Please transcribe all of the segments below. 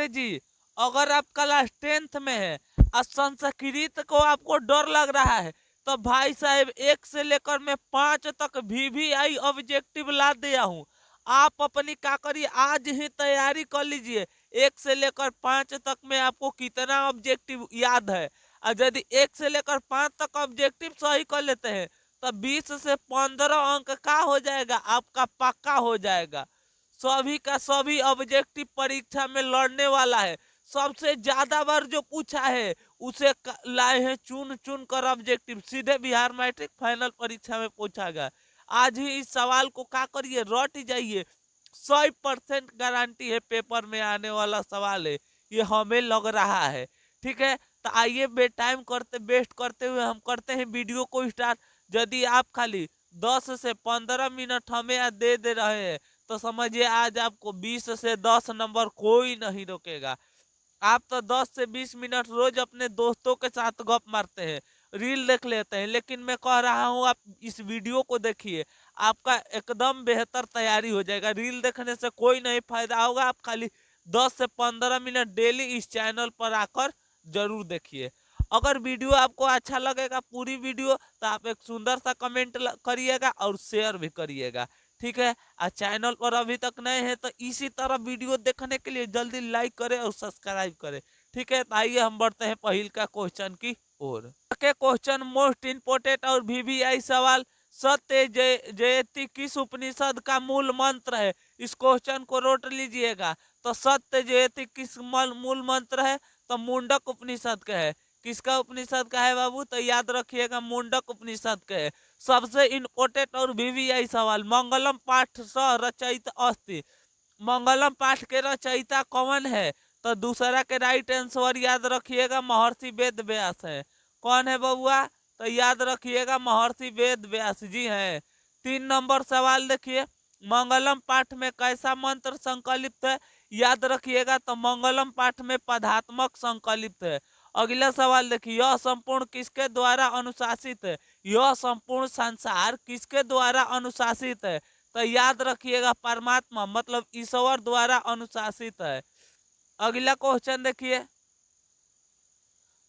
जी, अगर आप class 10th में है और संस्कृत को आपको डर लग रहा है तो भाई साहब 1 से लेकर मैं 5 तक VVI ऑब्जेक्टिव ला दिया हूँ। आप अपनी क्या करिए, आज ही तैयारी कर लीजिए। 1 से लेकर 5 तक में आपको कितना ऑब्जेक्टिव याद है, और यदि 1 से लेकर 5 तक ऑब्जेक्टिव सही कर लेते हैं तो 20 से 15 अंक का हो जाएगा, आपका पक्का हो जाएगा। सभी का सभी ऑब्जेक्टिव परीक्षा में लड़ने वाला है। सबसे ज्यादा बार जो पूछा है उसे लाए हैं चुन चुन कर ऑब्जेक्टिव, सीधे बिहार मैट्रिक फाइनल परीक्षा में पूछा गया। आज ही इस सवाल को क्या करिए, रट जाइए। 100% गारंटी है पेपर में आने वाला सवाल है, ये हमें लग रहा है। ठीक है, तो आइए बे टाइम करते वेस्ट करते हुए हम करते हैं वीडियो को स्टार्ट। यदि आप खाली 10 से 15 मिनट हमें आज दे रहे हैं तो समझिए आज आपको 20 से 10 नंबर कोई नहीं रोकेगा। आप तो 10 से 20 मिनट रोज अपने दोस्तों के साथ गप मारते हैं, रील देख लेते हैं, लेकिन मैं कह रहा हूँ आप इस वीडियो को देखिए, आपका एकदम बेहतर तैयारी हो जाएगा। रील देखने से कोई नहीं फायदा होगा, आप खाली 10 से 15 मिनट डेली इस चैनल पर आकर जरूर देखिए। अगर वीडियो आपको अच्छा लगेगा पूरी वीडियो, तो आप एक सुंदर सा कमेंट करिएगा और शेयर भी करिएगा। ठीक है, और चैनल पर अभी तक नए हैं तो इसी तरह वीडियो देखने के लिए जल्दी लाइक करें और सब्सक्राइब करें। ठीक है, तो आइए हम बढ़ते हैं पहल का क्वेश्चन की ओर। के क्वेश्चन मोस्ट इंपोर्टेंट और VVI सवाल, सत्य जयति किस उपनिषद का मूल मंत्र है? इस क्वेश्चन को रोट लीजिएगा। तो सत्य जयति किस मूल मंत्र है? तो मुंडक उपनिषद का है। किसका उपनिषद का है बाबू? तो याद रखिएगा मुंडक उपनिषद का है। सबसे इंपोर्टेंट और VVI सवाल, मंगलम पाठ स रचयिता अस्ति, मंगलम पाठ के रचयिता कौन है? तो दूसरा के राइट आंसर याद रखिएगा महर्षि वेद व्यास है। कौन है बबुआ? तो याद रखिएगा महर्षि वेद व्यास जी हैं। 3 नंबर सवाल देखिए, मंगलम पाठ में कैसा मंत्र संकलित है? याद रखिएगा तो मंगलम पाठ में पदात्मक संकलित है। अगला सवाल देखिए, यह संपूर्ण किसके द्वारा अनुशासित है? यह संपूर्ण संसार किसके द्वारा अनुशासित है? तो याद रखिएगा परमात्मा मतलब ईश्वर द्वारा अनुशासित है। अगला क्वेश्चन देखिए,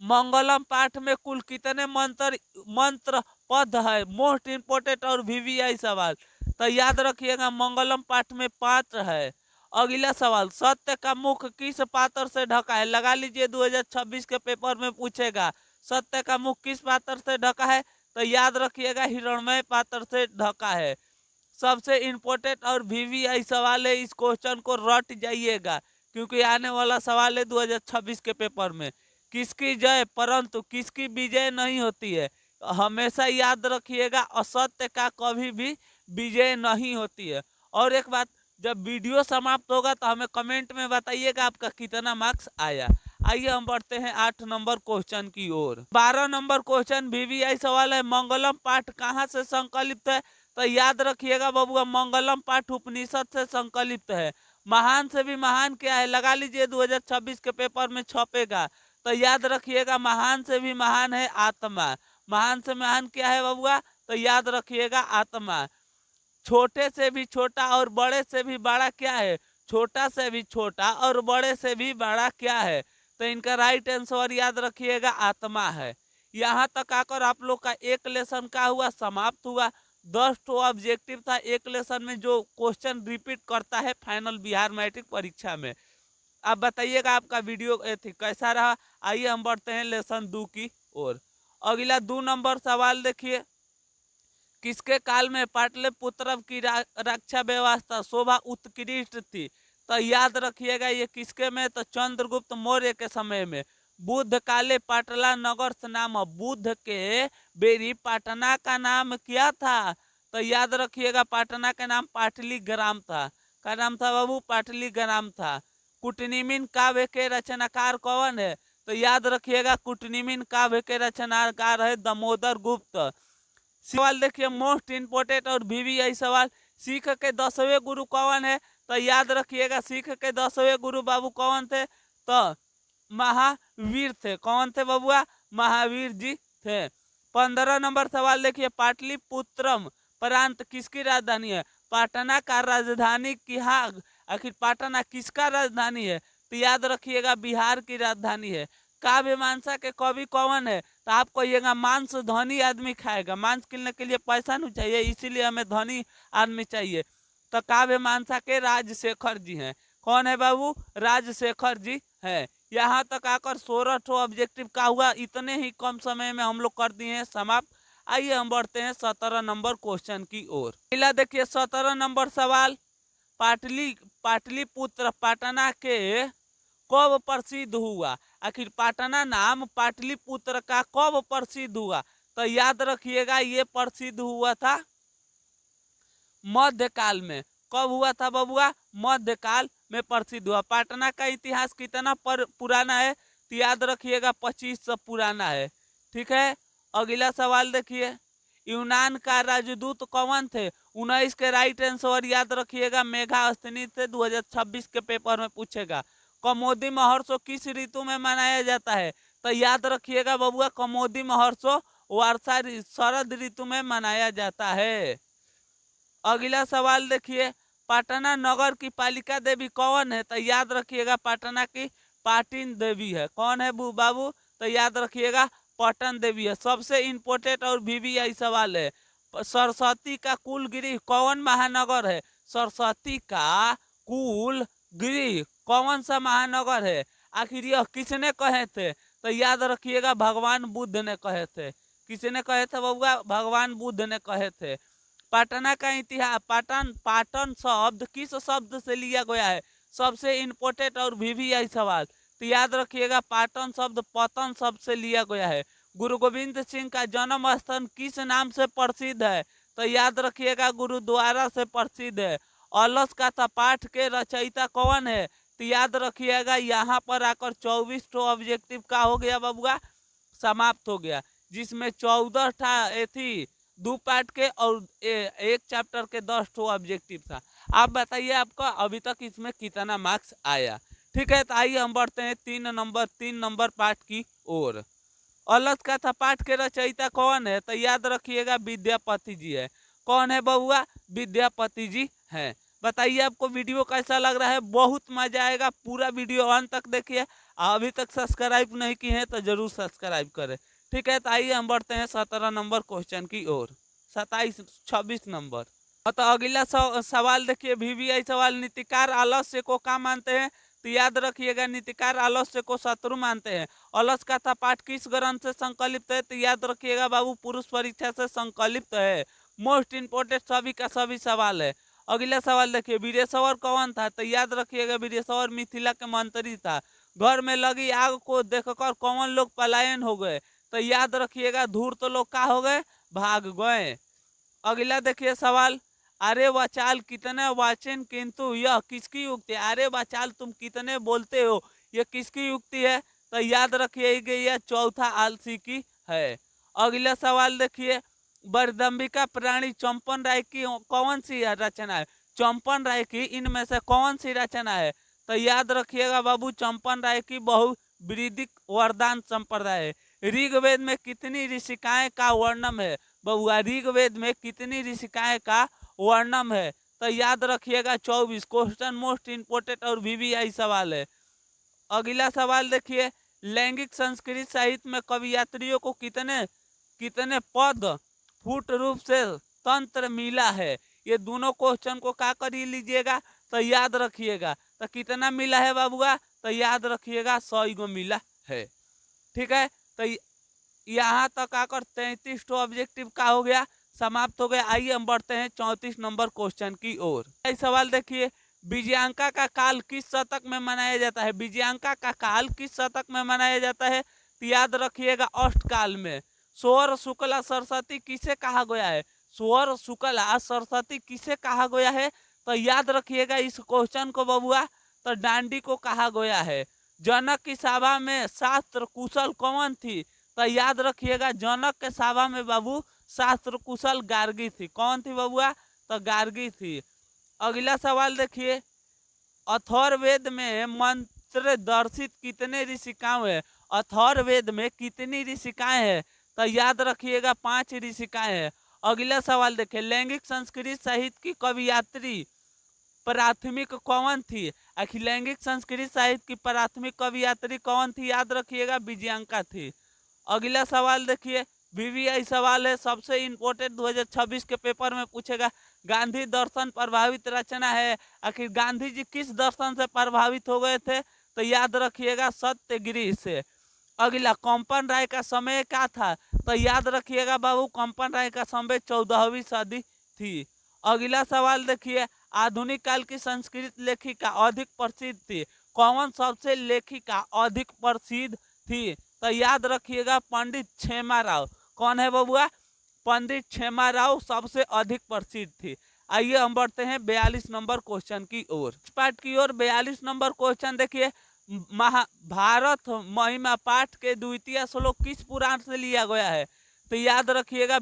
मंगलम पाठ में कुल कितने मंत्र पद है? मोस्ट इंपोर्टेंट और VVI सवाल। तो याद रखिएगा मंगलम पाठ में 5 है। अगला सवाल, सत्य का मुख किस पात्र से ढका है? लगा लीजिए 2026 के पेपर में पूछेगा, सत्य का मुख किस पात्र से ढका है? तो याद रखिएगा हिरण्मय पात्र से ढका है। सबसे इंपोर्टेंट और VVI सवाल है, इस क्वेश्चन को रट जाइएगा क्योंकि आने वाला सवाल है 2026 के पेपर में। किसकी जय परंतु किसकी विजय नहीं होती है? हमेशा याद रखिएगा असत्य का कभी भी विजय नहीं होती है। और एक बात, जब वीडियो समाप्त होगा तो हमें कमेंट में बताइएगा आपका कितना मार्क्स आया। आइए हम बढ़ते हैं 8 नंबर क्वेश्चन की ओर। 12 नंबर क्वेश्चन VVI सवाल है, मंगलम पाठ कहाँ से संकलित है? तो याद रखिएगा बबुआ मंगलम पाठ उपनिषद से संकलित है। महान से भी महान क्या है? लगा लीजिए 2026 के पेपर में छपेगा। तो याद रखिएगा महान से भी महान है आत्मा। महान से महान क्या है बबुआ? तो याद रखिएगा आत्मा। छोटे से भी छोटा और बड़े से भी बड़ा क्या है? छोटा से भी छोटा और बड़े से भी बड़ा क्या है? तो इनका राइट आंसर याद रखिएगा आत्मा है। यहाँ तक आकर आप लोग का एक लेसन का हुआ समाप्त हुआ। 10 तो ऑब्जेक्टिव था एक लेसन में, जो क्वेश्चन रिपीट करता है फाइनल बिहार मैट्रिक परीक्षा में। आप बताइएगा आपका वीडियो कैसा रहा। आइए हम बढ़ते हैं लेसन 2 की ओर। अगला 2 नंबर सवाल देखिए, किसके काल में पाटलिपुत्र की रक्षा व्यवस्था शोभा उत्कृष्ट थी? तो याद रखिएगा ये किसके में? तो चंद्रगुप्त मौर्य के समय में। बुद्ध काले पाटला नगर से नाम, बुद्ध के बेरी पाटना का नाम क्या था? तो याद रखिएगा पाटना का नाम पाटली ग्राम था। क्या नाम था बाबू? पाटली ग्राम था। कुटनिमिन काव्य के रचनाकार कौन है? तो याद रखिएगा कुटनिमिन काव्य के रचनाकार है दामोदर गुप्त। सवाल देखिए मोस्ट इंपोर्टेंट और VVI सवाल, सिख के 10वें गुरु कौन है? तो याद रखिएगा सिख के 10वें गुरु बाबू कौन थे? तो महावीर थे। कौन थे बबुआ? महावीर जी थे। 15 नंबर सवाल देखिए, पाटलिपुत्रम प्रांत किसकी राजधानी है? पाटना का राजधानी क्या? आखिर पाटना किसका राजधानी है? तो याद रखिएगा बिहार की राजधानी है। काव्य मीमांसा के कवि कौन है? तो आप कहिएगा मांस धनी आदमी खाएगा, मांस किनने के लिए पैसा नहीं चाहिए, इसीलिए हमें धनी आदमी चाहिए। तो काव्य मीमांसा के राजशेखर जी हैं। कौन है बाबू? राजशेखर जी हैं। यहाँ तक आकर 16 ऑब्जेक्टिव का हुआ, इतने ही कम समय में हम लोग कर दिए हैं समाप्त। आइए हम बढ़ते हैं 17 नंबर क्वेश्चन की ओर। पहला देखिए 17 नंबर सवाल, पाटलिपुत्र पटना के कब प्रसिद्ध हुआ? आखिर पटना नाम पाटलिपुत्र का कब प्रसिद्ध हुआ? तो याद रखिएगा ये प्रसिद्ध हुआ था मध्यकाल में। कब हुआ था बबुआ? मध्यकाल में प्रसिद्ध हुआ। पटना का इतिहास कितना पुराना है? तो याद रखिएगा 2500 पुराना है। ठीक है, अगला सवाल देखिए, यूनान का राजदूत कौन थे? 19 के राइट आंसर याद रखिएगा मेगास्थनीज थे। 2026 के पेपर में पूछेगा। कमोदी महोत्सव किस ऋतु में मनाया जाता है? तो याद रखिएगा बबुआ कमोदी महोत्सव वर्षा शरद ऋतु में मनाया जाता है। अगला सवाल देखिए, पटना नगर की पालिका देवी कौन है? तो याद रखिएगा पटना की पाटिन देवी है। कौन है बाबू? तो याद रखिएगा पटन देवी है। सबसे इंपोर्टेंट और वीवीआई सवाल है, सरस्वती का कुल गृह कौन महानगर है? सरस्वती का कुल गृह कौन सा महानगर है? आखिर यह किसने कहे थे? तो याद रखिएगा भगवान बुद्ध ने कहे थे। किसने कहे थे बबुआ? भगवान बुद्ध ने कहे थे। पटना का इतिहास, पाटन शब्द किस शब्द से लिया गया है? सबसे इंपोर्टेंट और वीवीआई सवाल, तो याद रखिएगा पाटन शब्द पतन शब्द से लिया गया है। गुरु गोविंद सिंह का जन्म स्थान किस नाम से प्रसिद्ध है? तो याद रखिएगा गुरुद्वारा से प्रसिद्ध है। अलस का पाठ के रचयिता कौन है? तो याद रखिएगा यहाँ पर आकर 24 ऑब्जेक्टिव का हो गया बबुआ, समाप्त हो गया, जिसमें 14 थी 2 पार्ट के और एक चैप्टर के 10 ऑब्जेक्टिव था। आप बताइए आपका अभी तक इसमें कितना मार्क्स आया? ठीक है, तो आइए हम बढ़ते हैं 3 नंबर पार्ट की ओर। अलग का था पाठ के रचयिता कौन है? तो याद रखिएगा विद्यापति जी है। कौन है बबुआ? विद्यापति जी हैं। बताइए आपको वीडियो कैसा लग रहा है? बहुत मजा आएगा, पूरा वीडियो अंत तक देखिए। अभी तक सब्सक्राइब नहीं किए हैं तो जरूर सब्सक्राइब करें। ठीक है, तो आइए हम बढ़ते हैं 17 नंबर क्वेश्चन की ओर। 26 नंबर। तो अगला सवाल देखिए, वीवीआई सवाल, नीतिकार आलस्य को क्या मानते हैं? तो याद रखिएगा नीतिकार आलस्य को शत्रु मानते हैं। अलस का था पाठ किस ग्रंथ से संकलित है? तो याद रखिएगा बाबू पुरुष परीक्षा से संकलित है। मोस्ट इंपोर्टेंट सभी का सभी सवाल है। अगला सवाल देखिए, वीरेश्वर कौन था? तो याद रखिएगा वीरेश्वर मिथिला के मंत्री था। घर में लगी आग को देखकर कौन लोग पलायन हो गए? तो याद रखिएगा धूर्त तो लोग क्या हो गए? भाग गए। अगला देखिए सवाल, अरे वाचाल कितने वाचन किंतु यह किसकी युक्ति है? अरे वाचाल तुम कितने बोलते हो, यह किसकी युक्ति है? तो याद रखिएगा यह चौथा आलसी की है। अगला सवाल देखिए, बरदम्बिका प्राणी चंपन राय की कौन सी रचना है? चंपन राय की इनमें से कौन सी रचना है? तो याद रखिएगा बाबू चंपन राय की बहुवृदिक वरदान संप्रदाय है। ऋग्वेद में कितनी ऋषिकाएं का वर्णन है? बबुआ ऋग्वेद में कितनी ऋषिकाएं का वर्णन है? तो याद रखिएगा 24। क्वेश्चन मोस्ट इंपोर्टेंट और वीवीआई सवाल है। अगला सवाल देखिए, लैंगिक संस्कृत साहित्य में कवियात्रियों को कितने कितने पद फुट रूप से तंत्र मिला है? ये दोनों क्वेश्चन को क्या कर लीजिएगा? तो याद रखिएगा। तो कितना मिला है बाबुआ? तो याद रखिएगा 100 गो मिला है। ठीक है, तो यहाँ तक आकर 33 ऑब्जेक्टिव का हो गया, समाप्त हो गया। आइए हम बढ़ते हैं 34 नंबर क्वेश्चन की ओर। सवाल देखिए, विजयांका का काल किस शतक में मनाया जाता है? विजयांका का काल किस शतक में मनाया जाता है? तो याद रखिएगा अष्टकाल में। स्वर शुक्ला सरस्वती किसे कहा गया है? स्वर शुक्ला सरस्वती किसे कहा गया है? तो याद रखिएगा इस क्वेश्चन को बबुआ, तो डांडी को कहा गया है। जनक की सभा में शास्त्र कुशल कौन थी? तो याद रखिएगा जनक के सभा में बाबू शास्त्र कुशल गार्गी थी। कौन थी बबुआ? तो गार्गी थी। अगला सवाल देखिए, अथर्ववेद में मंत्र दर्शित कितने ऋषिकाएं हैं? अथर्ववेद में कितनी ऋषिकाएं हैं? तो याद रखिएगा 5 ऋषिकाएं हैं। अगला सवाल देखिए, लैंगिक संस्कृत साहित्य की कवियात्री प्राथमिक कौन थी? अखिलैंगिक संस्कृत साहित्य की प्राथमिक कवियत्री कौन थी? याद रखिएगा, विजयांका थी। अगला सवाल देखिए, वीवीआई सवाल है, सबसे इंपोर्टेंट 2026 के पेपर में पूछेगा। गांधी दर्शन प्रभावित रचना है। आखिर गांधी जी किस दर्शन से प्रभावित हो गए थे? तो याद रखिएगा, सत्यगृह से। अगला, कंपन राय का समय क्या था? तो याद रखिएगा बाबू, कंपन राय का समय 14वीं सदी थी। अगला सवाल देखिए, आधुनिक काल की संस्कृत लेखिका अधिक प्रसिद्ध थी? कौन सबसे लेखिका अधिक प्रसिद्ध थी? तो याद रखिएगा, पंडित क्षेमा राव। कौन है बबुआ? पंडित क्षेमा राव सबसे अधिक प्रसिद्ध थी। आइए हम बढ़ते हैं 42 नंबर क्वेश्चन की ओर। पाठ की ओर 42 नंबर क्वेश्चन देखिए, महाभारत महिमा पाठ के द्वितीय श्लोक किस पुराण से लिया गया है? तो याद रखिएगा,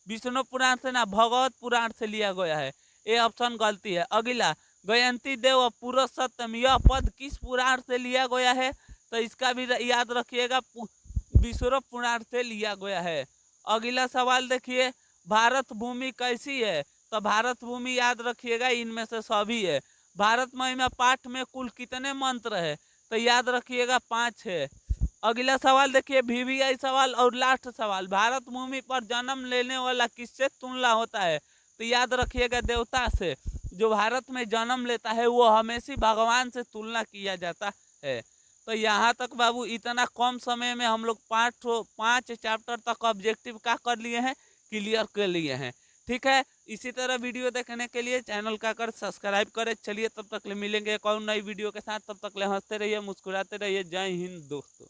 विष्णु पुराण से ना भगवत पुराण से लिया गया है। ये ऑप्शन गलती है। अगला, गयंती देव पुरुषोत्तम, यह पद किस पुराण से लिया गया है? तो इसका भी याद रखिएगा, विष्णु पुराण से लिया गया है। अगला सवाल देखिए, भारत भूमि कैसी है? तो भारत भूमि याद रखिएगा, इनमें से सभी है। भारत महिमा पाठ में कुल कितने मंत्र है? तो याद रखिएगा, 5 है। अगला सवाल देखिए, वीवीआई सवाल और लास्ट सवाल, भारत भूमि पर जन्म लेने वाला किससे तुलना होता है? तो याद रखिएगा, देवता से। जो भारत में जन्म लेता है वो हमेशा भगवान से तुलना किया जाता है। तो यहाँ तक बाबू, इतना कम समय में हम लोग 5 चैप्टर तक ऑब्जेक्टिव का कर लिए हैं, क्लियर कर लिए हैं। ठीक है, इसी तरह वीडियो देखने के लिए चैनल का कर सब्सक्राइब करें। चलिए, तब तक ले मिलेंगे एक और नई वीडियो के साथ। तब तक ले हंसते रहिए, मुस्कुराते रहिए। जय हिंद दोस्तों।